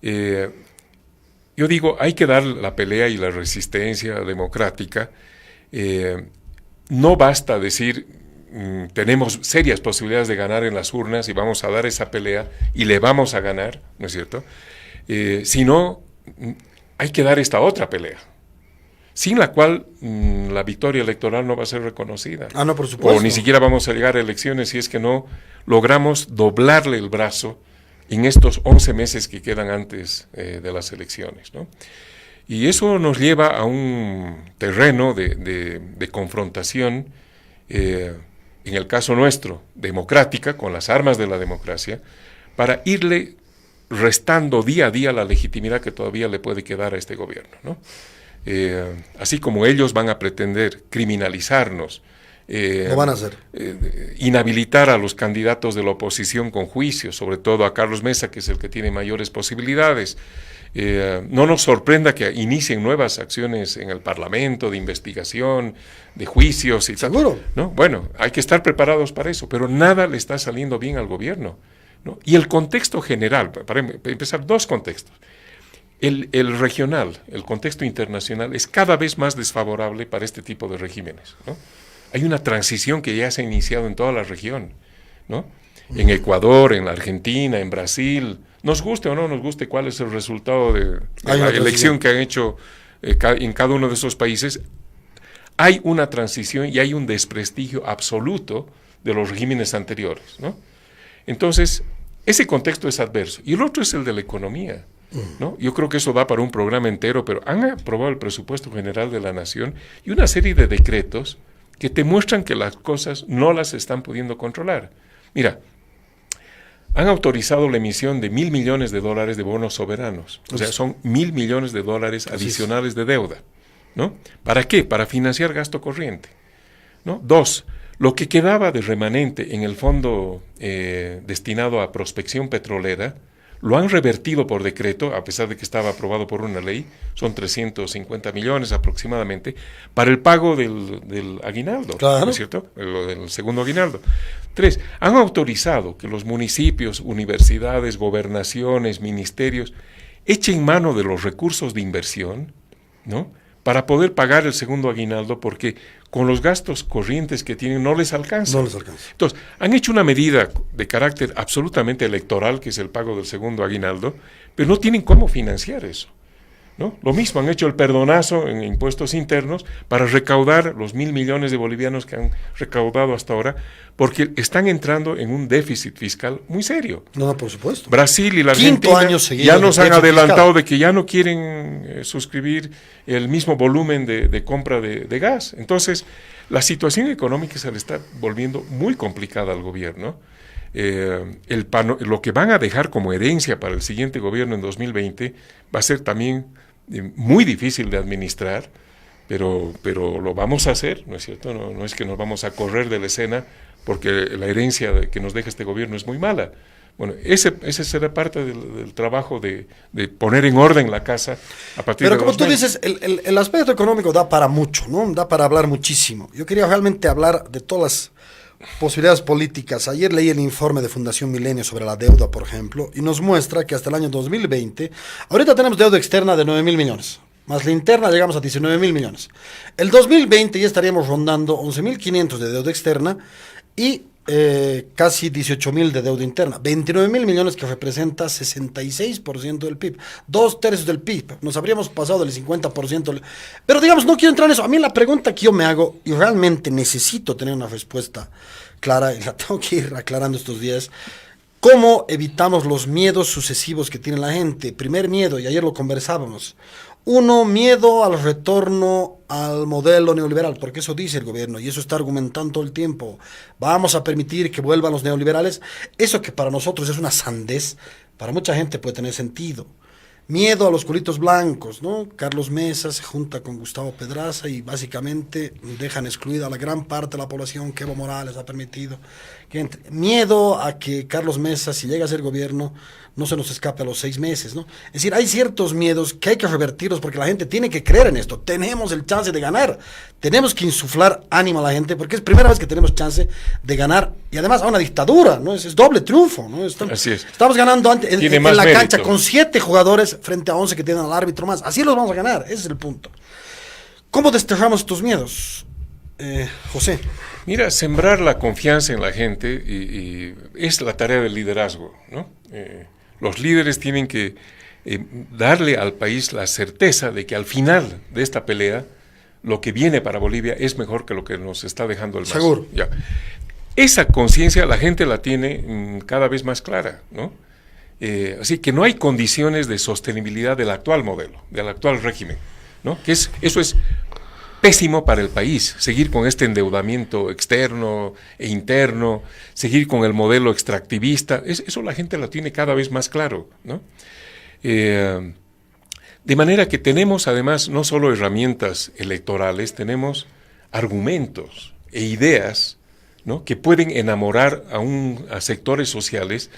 yo digo, hay que dar la pelea y la resistencia democrática. No basta decir, tenemos serias posibilidades de ganar en las urnas y vamos a dar esa pelea y le vamos a ganar, ¿no es cierto? Sino hay que dar esta otra pelea, sin la cual la victoria electoral no va a ser reconocida. No, por supuesto. O ni siquiera vamos a llegar a elecciones si es que no logramos doblarle el brazo en estos 11 meses que quedan antes de las elecciones, ¿no? Y eso nos lleva a un terreno de confrontación, en el caso nuestro, democrática, con las armas de la democracia, para irle restando día a día la legitimidad que todavía le puede quedar a este gobierno, ¿no? Así como ellos van a pretender criminalizarnos, Lo van a hacer. inhabilitar a los candidatos de la oposición con juicio, sobre todo a Carlos Mesa, que es el que tiene mayores posibilidades. No nos sorprenda que inicien nuevas acciones en el Parlamento de investigación, de juicios y tal. ¿Seguro? ¿No? Bueno, hay que estar preparados para eso, pero nada le está saliendo bien al gobierno, ¿no? Y el contexto general, para empezar, dos contextos. El regional, el contexto internacional, es cada vez más desfavorable para este tipo de regímenes, ¿no? Hay una transición que ya se ha iniciado en toda la región, ¿no? En Ecuador, en la Argentina, en Brasil, nos guste o no nos guste cuál es el resultado de la elección que han hecho en cada uno de esos países, hay una transición y hay un desprestigio absoluto de los regímenes anteriores, ¿no? Entonces, ese contexto es adverso. Y el otro es el de la economía, ¿no? Yo creo que eso da para un programa entero, pero han aprobado el presupuesto general de la nación y una serie de decretos que te muestran que las cosas no las están pudiendo controlar. Mira, han autorizado la emisión de $1.000 millones de bonos soberanos. O sea, son $1.000 millones adicionales de deuda, ¿no? ¿Para qué? Para financiar gasto corriente, ¿no? 2, lo que quedaba de remanente en el fondo destinado a prospección petrolera, lo han revertido por decreto, a pesar de que estaba aprobado por una ley, son 350 millones aproximadamente, para el pago del aguinaldo, claro. ¿no es cierto? El segundo aguinaldo. 3, han autorizado que los municipios, universidades, gobernaciones, ministerios, echen mano de los recursos de inversión, ¿no?, para poder pagar el segundo aguinaldo, porque con los gastos corrientes que tienen no les alcanza. No les alcanza. Entonces, han hecho una medida de carácter absolutamente electoral, que es el pago del segundo aguinaldo, pero no tienen cómo financiar eso, ¿no? Lo mismo, han hecho el perdonazo en impuestos internos para recaudar los 1.000 millones de bolivianos que han recaudado hasta ahora, porque están entrando en un déficit fiscal muy serio. No, por supuesto. Brasil y la Quinto Argentina año seguido ya nos de han déficit adelantado fiscal. de que ya no quieren suscribir el mismo volumen de compra de gas. Entonces, la situación económica se le está volviendo muy complicada al gobierno. Lo que van a dejar como herencia para el siguiente gobierno en 2020 va a ser también muy difícil de administrar, pero lo vamos a hacer, ¿no es cierto? No es que nos vamos a correr de la escena porque la herencia que nos deja este gobierno es muy mala. Bueno, ese será parte del trabajo de poner en orden la casa a partir de Pero como tú 2020. dices, el aspecto económico da para mucho, ¿no? Da para hablar muchísimo. Yo quería realmente hablar de todas las posibilidades políticas. Ayer leí el informe de Fundación Milenio sobre la deuda, por ejemplo, y nos muestra que hasta el año 2020, ahorita tenemos deuda externa de 9.000 millones, más la interna llegamos a 19.000 millones. El 2020 ya estaríamos rondando 11.500 de deuda externa y casi 18.000 de deuda interna, 29.000 millones, que representa 66% del PIB, 2/3 del PIB, nos habríamos pasado del 50%, pero digamos, no quiero entrar en eso. A mí la pregunta que yo me hago, y realmente necesito tener una respuesta clara, y la tengo que ir aclarando estos días, ¿cómo evitamos los miedos sucesivos que tiene la gente? Primer miedo, y ayer lo conversábamos, uno, miedo al retorno al modelo neoliberal, porque eso dice el gobierno y eso está argumentando todo el tiempo. Vamos a permitir que vuelvan los neoliberales. Eso que para nosotros es una sandez, para mucha gente puede tener sentido. Miedo a los culitos blancos, ¿no? Carlos Mesa se junta con Gustavo Pedraza y básicamente dejan excluida a la gran parte de la población que Evo Morales ha permitido que entre. Miedo a que Carlos Mesa, si llega a ser gobierno, no se nos escape a los 6 meses, ¿no? Es decir, hay ciertos miedos que hay que revertirlos porque la gente tiene que creer en esto. Tenemos el chance de ganar. Tenemos que insuflar ánimo a la gente porque es primera vez que tenemos chance de ganar y además a una dictadura, ¿no? Es doble triunfo, ¿no? Así es. Estamos ganando en la mérito. cancha con 7 jugadores frente a 11 que tienen al árbitro más. Así los vamos a ganar, ese es el punto. ¿Cómo desterramos estos miedos, José? Mira, sembrar la confianza en la gente y es la tarea del liderazgo, ¿no? Los líderes tienen que darle al país la certeza de que al final de esta pelea lo que viene para Bolivia es mejor que lo que nos está dejando el MAS. Seguro. Ya. Esa conciencia la gente la tiene cada vez más clara, ¿no? Así que no hay condiciones de sostenibilidad del actual modelo, del actual régimen, ¿no? Eso es pésimo para el país, seguir con este endeudamiento externo e interno, seguir con el modelo extractivista, eso la gente lo tiene cada vez más claro, ¿no? De manera que tenemos además no solo herramientas electorales, tenemos argumentos e ideas, ¿no?, que pueden enamorar a sectores sociales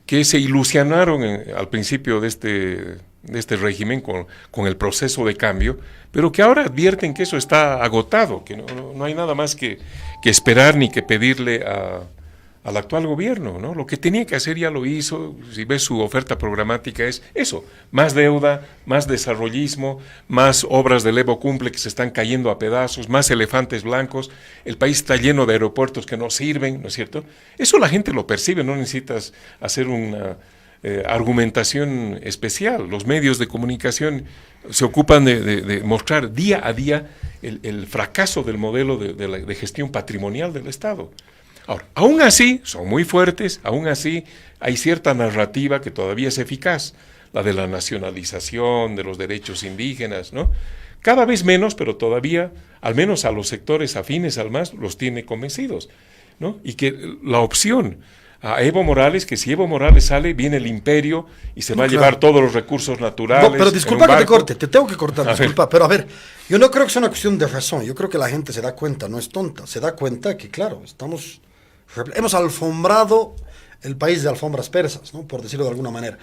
que se ilusionaron al principio de este régimen con el proceso de cambio, pero que ahora advierten que eso está agotado, que no hay nada más que esperar ni que pedirle al actual gobierno, ¿no? Lo que tenía que hacer ya lo hizo. Si ves su oferta programática es eso, más deuda, más desarrollismo, más obras del Evo Cumple que se están cayendo a pedazos, más elefantes blancos, el país está lleno de aeropuertos que no sirven, ¿no es cierto? Eso la gente lo percibe, no necesitas hacer una argumentación especial. Los medios de comunicación se ocupan de mostrar día a día el fracaso del modelo de gestión patrimonial del Estado. Ahora, aún así, son muy fuertes, aún así hay cierta narrativa que todavía es eficaz, la de la nacionalización, de los derechos indígenas, ¿no? Cada vez menos, pero todavía, al menos a los sectores afines al MAS, los tiene convencidos, ¿no? Y que la opción a Evo Morales, que si Evo Morales sale, viene el imperio y se va a llevar todos los recursos naturales. No, pero disculpa que te corte, te tengo que cortar, disculpa, pero a ver, yo no creo que sea una cuestión de razón, yo creo que la gente se da cuenta, no es tonta, se da cuenta que, claro, hemos alfombrado el país de alfombras persas, ¿no?, por decirlo de alguna manera.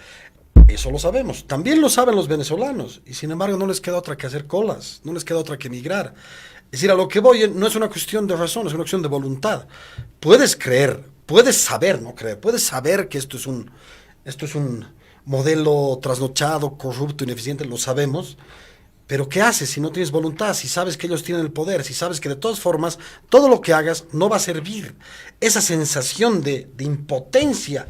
Eso lo sabemos. También lo saben los venezolanos. Y sin embargo no les queda otra que hacer colas, no les queda otra que emigrar. Es decir, a lo que voy no es una cuestión de razón, es una cuestión de voluntad. Puedes creer, puedes saber, no creer, puedes saber que esto es un modelo trasnochado, corrupto, ineficiente, lo sabemos. Pero ¿qué haces si no tienes voluntad? Si sabes que ellos tienen el poder, si sabes que de todas formas todo lo que hagas no va a servir. Esa sensación de impotencia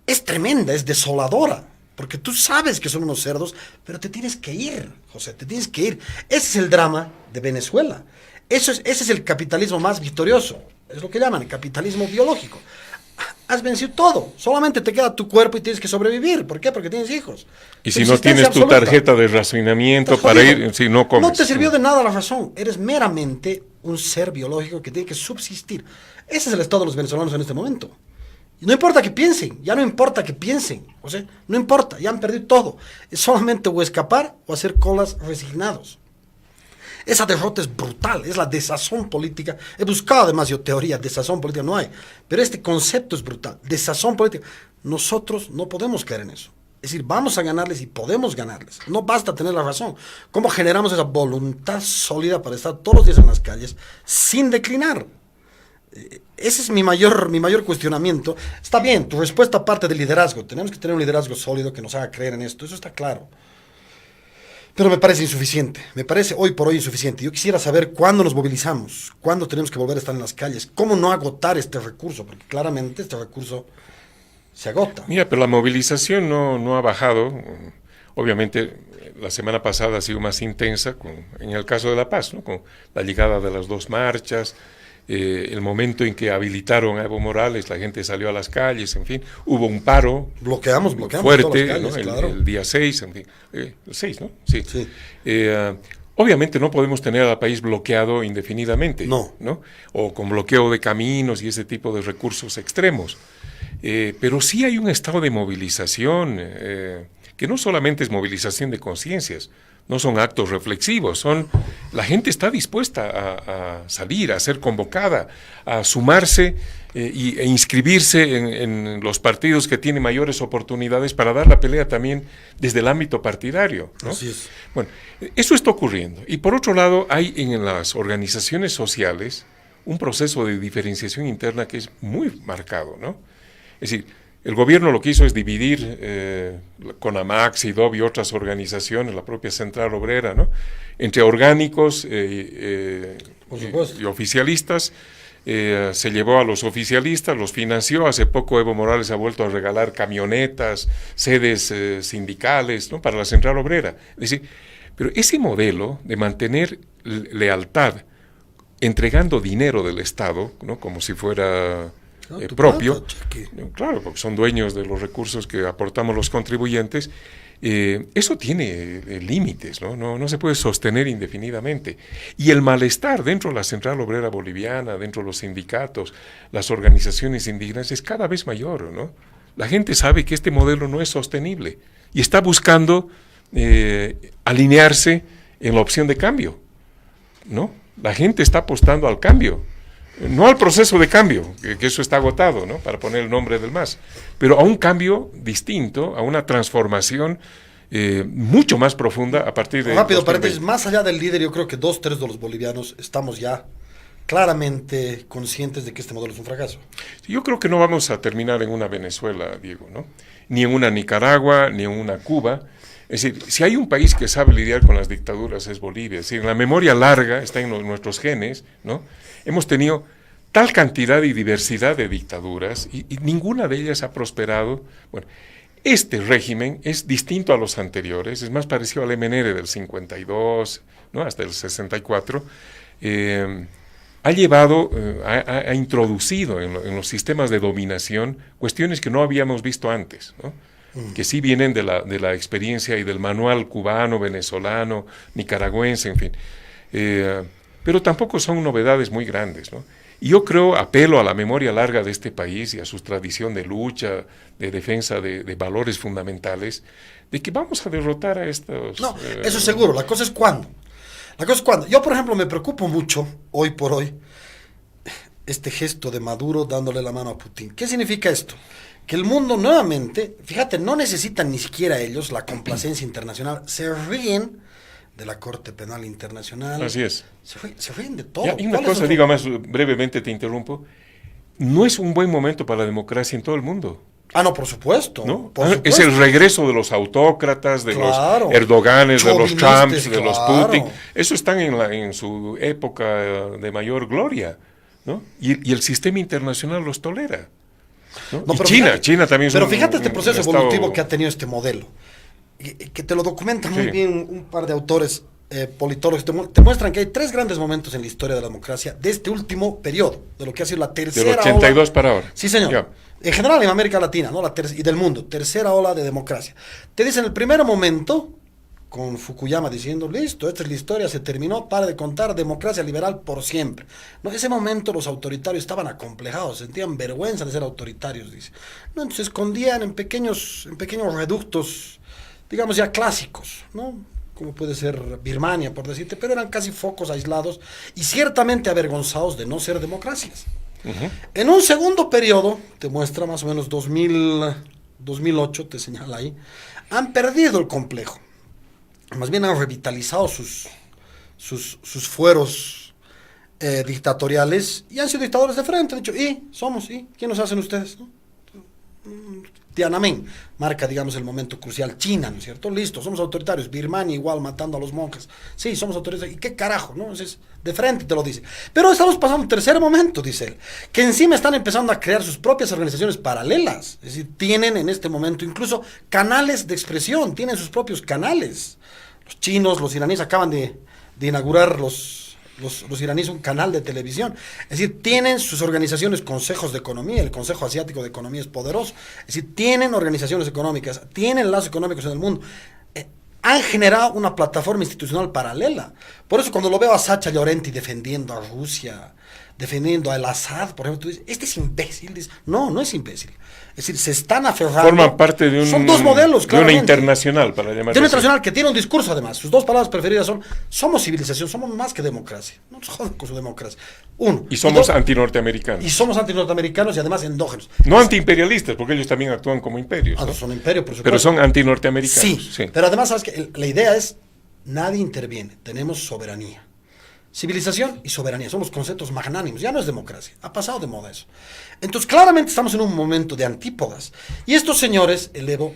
es tremenda, es desoladora. Porque tú sabes que son unos cerdos, pero te tienes que ir, José, te tienes que ir. Ese es el drama de Venezuela. Ese es el capitalismo más victorioso. Es lo que llaman el capitalismo biológico. Has vencido todo, solamente te queda tu cuerpo y tienes que sobrevivir. ¿Por qué? Porque tienes hijos. Y si no tienes tu tarjeta de racionamiento para ir, si no comes. No te sirvió de nada la razón. Eres meramente un ser biológico que tiene que subsistir. Ese es el estado de los venezolanos en este momento. Y no importa que piensen, ya no importa que piensen. O sea, no importa, ya han perdido todo. Es solamente o escapar o hacer colas resignados. Esa derrota es brutal, es la desazón política. He buscado además yo teoría, desazón política no hay, pero este concepto es brutal, desazón política. Nosotros no podemos caer en eso. Es decir, vamos a ganarles y podemos ganarles. No basta tener la razón. ¿Cómo generamos esa voluntad sólida para estar todos los días en las calles sin declinar? Ese es mi mayor cuestionamiento. Está bien, tu respuesta parte del liderazgo. Tenemos que tener un liderazgo sólido que nos haga creer en esto, eso está claro. Pero me parece insuficiente, me parece hoy por hoy insuficiente. Yo quisiera saber cuándo nos movilizamos, cuándo tenemos que volver a estar en las calles, cómo no agotar este recurso, porque claramente este recurso se agota. Mira, pero la movilización no ha bajado. Obviamente, la semana pasada ha sido más intensa, en el caso de La Paz, ¿no?, con la llegada de las 2 marchas, el momento en que habilitaron a Evo Morales, la gente salió a las calles, en fin, hubo un paro bloqueamos fuerte, todas las calles, ¿no?, claro. el día 6, en fin, el 6, ¿no? Sí. Sí. Obviamente no podemos tener al país bloqueado indefinidamente, No. O con bloqueo de caminos y ese tipo de recursos extremos. Pero sí hay un estado de movilización, que no solamente es movilización de conciencias, no son actos reflexivos, la gente está dispuesta a salir, a ser convocada, a sumarse e inscribirse en los partidos que tienen mayores oportunidades para dar la pelea también desde el ámbito partidario, ¿no? Así es. Bueno, eso está ocurriendo. Y por otro lado, hay en las organizaciones sociales un proceso de diferenciación interna que es muy marcado, ¿no? Es decir, el gobierno lo que hizo es dividir CONAMAX, IDOB y otras organizaciones, la propia Central Obrera, ¿no?, entre orgánicos y oficialistas. Se llevó a los oficialistas, los financió. Hace poco Evo Morales ha vuelto a regalar camionetas, sedes sindicales, ¿no?, para la Central Obrera. Es decir, pero ese modelo de mantener lealtad entregando dinero del Estado, ¿no?, como si fuera propio, claro, porque son dueños de los recursos que aportamos los contribuyentes, Eso tiene límites, ¿no? No se puede sostener indefinidamente. Y el malestar dentro de la Central Obrera Boliviana, dentro de los sindicatos, las organizaciones indígenas, es cada vez mayor, ¿no? La gente sabe que este modelo no es sostenible y está buscando alinearse en la opción de cambio, ¿no? La gente está apostando al cambio, no al proceso de cambio, que eso está agotado, ¿no? Para poner el nombre del MAS, pero a un cambio distinto, a una transformación mucho más profunda a partir de... Rápido, paréntesis, más allá del líder, yo creo que 2/3 de los bolivianos estamos ya claramente conscientes de que este modelo es un fracaso. Yo creo que no vamos a terminar en una Venezuela, Diego, ¿no? Ni en una Nicaragua, ni en una Cuba. Es decir, si hay un país que sabe lidiar con las dictaduras es Bolivia. Es decir, la memoria larga está en nuestros genes, ¿no? Hemos tenido tal cantidad y diversidad de dictaduras y ninguna de ellas ha prosperado. Bueno, este régimen es distinto a los anteriores, es más parecido al MNR del 52, ¿no? Hasta el 64. Ha llevado, ha introducido en los sistemas de dominación cuestiones que no habíamos visto antes, ¿no? Que sí vienen de la experiencia y del manual cubano, venezolano, nicaragüense, en fin. Pero tampoco son novedades muy grandes, ¿no? Y yo creo, apelo a la memoria larga de este país y a su tradición de lucha, de defensa de valores fundamentales, de que vamos a derrotar a estos... No, eso es seguro. La cosa es cuándo. Yo, por ejemplo, me preocupo mucho, hoy por hoy, este gesto de Maduro dándole la mano a Putin. ¿Qué significa esto? Que el mundo nuevamente, fíjate, no necesitan ni siquiera ellos la complacencia internacional, se ríen de la Corte Penal Internacional. Así es. Se ríen de todo. Y una cosa, diga más brevemente, te interrumpo, no es un buen momento para la democracia en todo el mundo. Ah, no, por supuesto. ¿No? Por supuesto. Es el regreso de los autócratas, de los Erdoganes, de los Trumps, de los Putin. Eso están en su época de mayor gloria, ¿no? Y el sistema internacional los tolera, ¿no? No, y fíjate, China también es pero fíjate este proceso estado... evolutivo que ha tenido este modelo, que te lo documenta muy bien un par de autores politólogos, te muestran que hay 3 grandes momentos en la historia de la democracia de este último periodo, de lo que ha sido la tercera ola. Del 82 ola. para ahora. Sí, señor. Ya. En general en América Latina, ¿no? Y del mundo, tercera ola de democracia. Te dicen el primer momento, con Fukuyama diciendo, listo, esta es la historia, se terminó, para de contar, democracia liberal por siempre. No, en ese momento los autoritarios estaban acomplejados, sentían vergüenza de ser autoritarios, dice. No, entonces se escondían en pequeños reductos, digamos ya clásicos, ¿no? Como puede ser Birmania, por decirte, pero eran casi focos aislados y ciertamente avergonzados de no ser democracias. Uh-huh. En un segundo periodo, te muestra más o menos 2008, te señala ahí, han perdido el complejo. Más bien han revitalizado sus fueros dictatoriales y han sido dictadores de frente. Han dicho, ¿quién nos hacen ustedes? ¿No? Tiananmen marca, digamos, el momento crucial. China, ¿no es cierto? Listo, somos autoritarios. Birmania igual, matando a los monjes. Sí, somos autoritarios. ¿Y qué carajo? ¿No? Entonces, de frente te lo dice. Pero estamos pasando un tercer momento, dice él, que encima están empezando a crear sus propias organizaciones paralelas. Es decir, tienen en este momento incluso canales de expresión, tienen sus propios canales. Los chinos, los iraníes acaban de inaugurar los iraníes un canal de televisión. Es decir, tienen sus organizaciones, consejos de economía, el Consejo Asiático de Economía es poderoso. Es decir, tienen organizaciones económicas, tienen lazos económicos en el mundo. Han generado una plataforma institucional paralela. Por eso cuando lo veo a Sacha Llorenti defendiendo a Rusia, defendiendo al Assad, por ejemplo, tú dices, este es imbécil. Dices, no es imbécil. Es decir, se están aferrando. Forman parte de son 2 modelos, de una internacional, para llamar. De una internacional que tiene un discurso, además. Sus 2 palabras preferidas son: somos civilización, somos más que democracia. No nos jodan con su democracia. Y somos antinorteamericanos. Y somos antinorteamericanos y además endógenos. No antiimperialistas, porque ellos también actúan como imperios. ¿no? Son imperios, por supuesto. Pero son antinorteamericanos. Sí, pero además, ¿sabes qué? La idea es: nadie interviene, tenemos soberanía. Civilización y soberanía son los conceptos magnánimos, ya no es democracia, ha pasado de moda eso. Entonces claramente estamos en un momento de antípodas y estos señores, el Evo,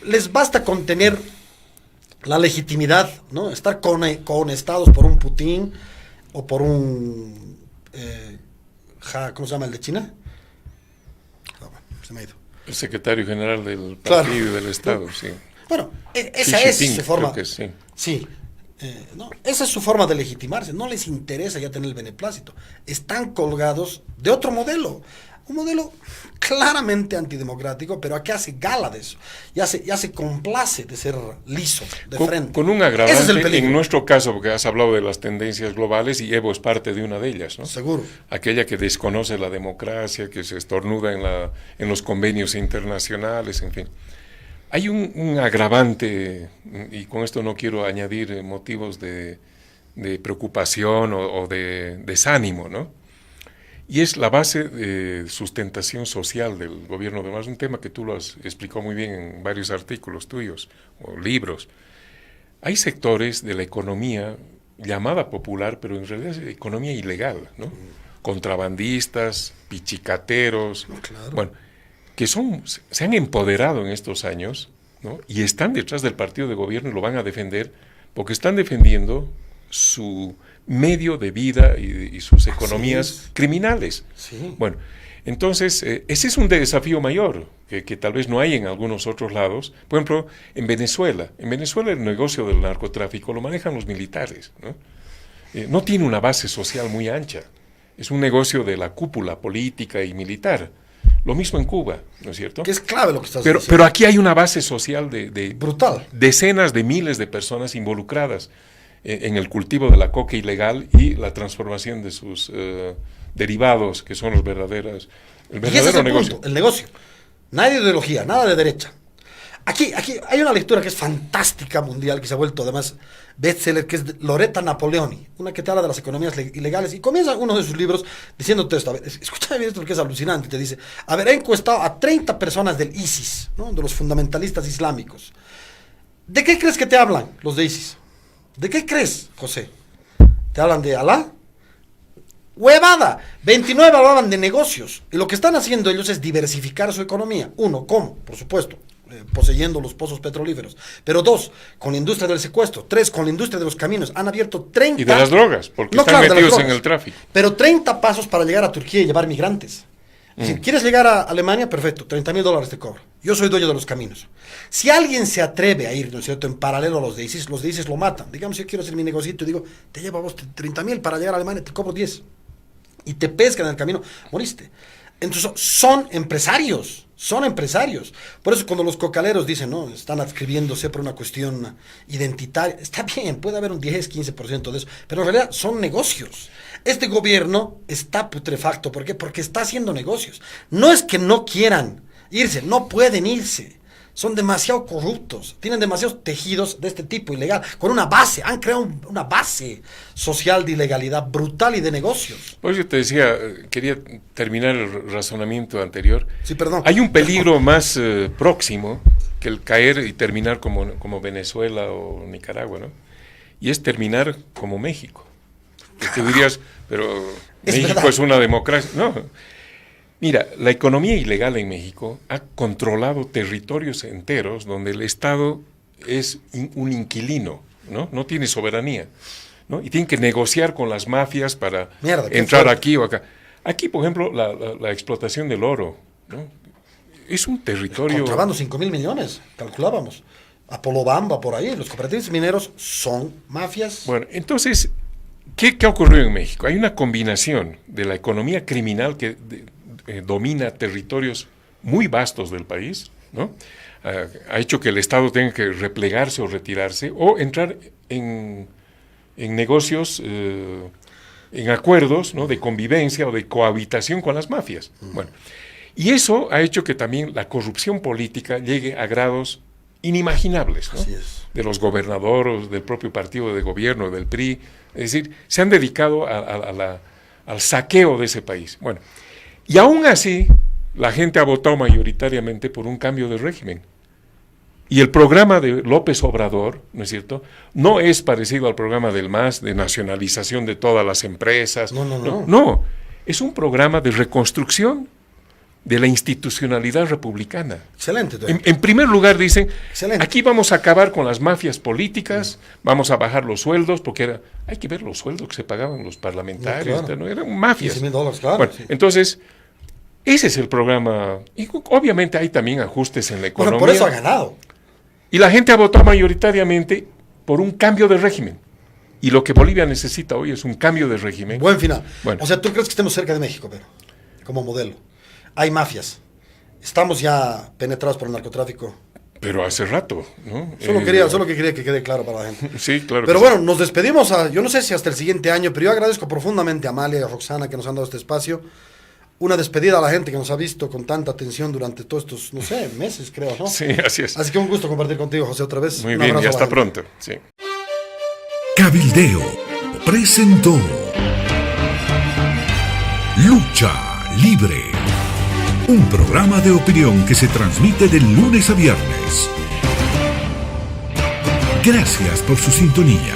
les basta con tener la legitimidad, ¿no? Estar conestados por un Putin o por un ¿cómo se llama el de China? Se me ha ido. El secretario general del partido y del Estado, sí. Bueno, esa es su forma. Creo que sí. Sí. No, esa es su forma de legitimarse. No les interesa ya tener el beneplácito. Están colgados de otro modelo. Un modelo claramente antidemocrático, pero aquí hace gala de eso. Ya se complace de ser liso, de frente. Con un Ese es el agravante peligro. en nuestro caso, porque has hablado de las tendencias globales y Evo es parte de una de ellas, ¿no? Seguro. Aquella que desconoce la democracia, que se estornuda en los convenios internacionales, en fin. Hay un agravante, y con esto no quiero añadir motivos de preocupación o de desánimo, ¿no? Y es la base de sustentación social del gobierno, además un tema que tú lo has explicado muy bien en varios artículos tuyos o libros. Hay sectores de la economía llamada popular, pero en realidad es economía ilegal, ¿no? Contrabandistas, pichicateros, Claro. bueno, que se han empoderado en estos años, ¿no? Y están detrás del partido de gobierno y lo van a defender porque están defendiendo su medio de vida y sus economías criminales. Sí. Bueno, entonces, ese es un desafío mayor que tal vez no hay en algunos otros lados. Por ejemplo, en Venezuela. En Venezuela el negocio del narcotráfico lo manejan los militares, ¿no? No tiene una base social muy ancha. Es un negocio de la cúpula política y militar. Lo mismo en Cuba, ¿no es cierto? Que es clave lo que estás Pero diciendo. aquí hay una base social de Brutal. decenas de miles de personas involucradas en el cultivo de la coca ilegal y la transformación de sus derivados, que son el Y ese verdadero es el negocio. punto, el negocio. Nada de ideología, nada de derecha. Aquí hay una lectura que es fantástica mundial, que se ha vuelto además bestseller, que es de Loretta Napoleoni, una que te habla de las economías ilegales, y comienza uno de sus libros diciéndote esto. A ver, escúchame bien esto porque es alucinante. Te dice, a ver, he encuestado a 30 personas del ISIS, ¿no? De los fundamentalistas islámicos. ¿De qué crees que te hablan los de ISIS? ¿De qué crees, José? ¿Te hablan de Alá? ¡Huevada! 29 hablaban de negocios. Y lo que están haciendo ellos es diversificar su economía. Uno, ¿cómo? Por supuesto, poseyendo los pozos petrolíferos. Pero dos, con la industria del secuestro. Tres, con la industria de los caminos. Han abierto 30... Y de las drogas, porque están claro, de las metidos en drogas. el tráfico. Pero 30 pasos para llegar a Turquía y llevar migrantes. Si quieres llegar a Alemania, perfecto, $30,000 te cobro. Yo soy dueño de los caminos. Si alguien se atreve a ir, ¿no es cierto?, en paralelo a los de ISIS lo matan. Digamos, yo quiero hacer mi negocito y digo, te llevo a vos 30,000 para llegar a Alemania, te cobro 10. Y te pescan en el camino, moriste. Entonces, son empresarios. Por eso cuando los cocaleros dicen, no, están adscribiéndose por una cuestión identitaria, está bien, puede haber un 10-15% de eso, pero en realidad son negocios. Este gobierno está putrefacto, ¿por qué? Porque está haciendo negocios. No es que no quieran irse, no pueden irse. Son demasiado corruptos, tienen demasiados tejidos de este tipo ilegal, con una base, han creado una base social de ilegalidad brutal y de negocios. Por eso yo te decía, quería terminar el razonamiento anterior. Sí, perdón. Hay un peligro más próximo que el caer y terminar como Venezuela o Nicaragua, ¿no? Y es terminar como México. Y tú dirías, pero Es México verdad. es una democracia. No. Mira, la economía ilegal en México ha controlado territorios enteros donde el Estado es un inquilino, ¿no? No tiene soberanía, ¿no? Y tienen que negociar con las mafias para Mierda, qué entrar fuerte. aquí o acá. Aquí, por ejemplo, la explotación del oro, ¿no? Es un territorio... Contrabando 5,000 millones, calculábamos. Apolobamba, por ahí, los cooperativos mineros son mafias. Bueno, entonces, ¿qué ha ocurrido en México? Hay una combinación de la economía criminal que domina territorios muy vastos del país, ¿no? Ha hecho que el Estado tenga que replegarse o retirarse o entrar en negocios, en acuerdos, ¿no?, de convivencia o de cohabitación con las mafias. Bueno, y eso ha hecho que también la corrupción política llegue a grados inimaginables, ¿no? Así es. De los gobernadores, del propio partido de gobierno, del PRI. Es decir, se han dedicado al saqueo de ese país. Bueno, y aún así, la gente ha votado mayoritariamente por un cambio de régimen. Y el programa de López Obrador, ¿no es cierto?, no es parecido al programa del MAS de nacionalización de todas las empresas. No, es un programa de reconstrucción de la institucionalidad republicana. Excelente. En primer lugar dicen, Excelente. aquí vamos a acabar con las mafias políticas, vamos a bajar los sueldos, porque hay que ver los sueldos que se pagaban los parlamentarios, No, claro. ¿no? Eran mafias. $15,000, claro. Bueno, Sí. entonces, ese es el programa. Y obviamente hay también ajustes en la economía. Bueno, por eso ha ganado. Y la gente ha votado mayoritariamente por un cambio de régimen. Y lo que Bolivia necesita hoy es un cambio de régimen. Buen final. Bueno. O sea, ¿tú crees que estemos cerca de México, pero como modelo? hay mafias. Estamos ya penetrados por el narcotráfico. Pero hace rato, ¿no? Solo que quería que quede claro para la gente. Sí, claro. Pero que bueno, nos despedimos, yo no sé si hasta el siguiente año, pero yo agradezco profundamente a Amalia y a Roxana que nos han dado este espacio. Una despedida a la gente que nos ha visto con tanta atención durante todos estos, no sé, meses, creo, ¿no? Sí, así es. Así que un gusto compartir contigo, José, otra vez. Muy Un bien, abrazo y a la hasta gente. pronto. Sí. Cabildeo presentó Lucha Libre, un programa de opinión que se transmite de lunes a viernes. Gracias por su sintonía.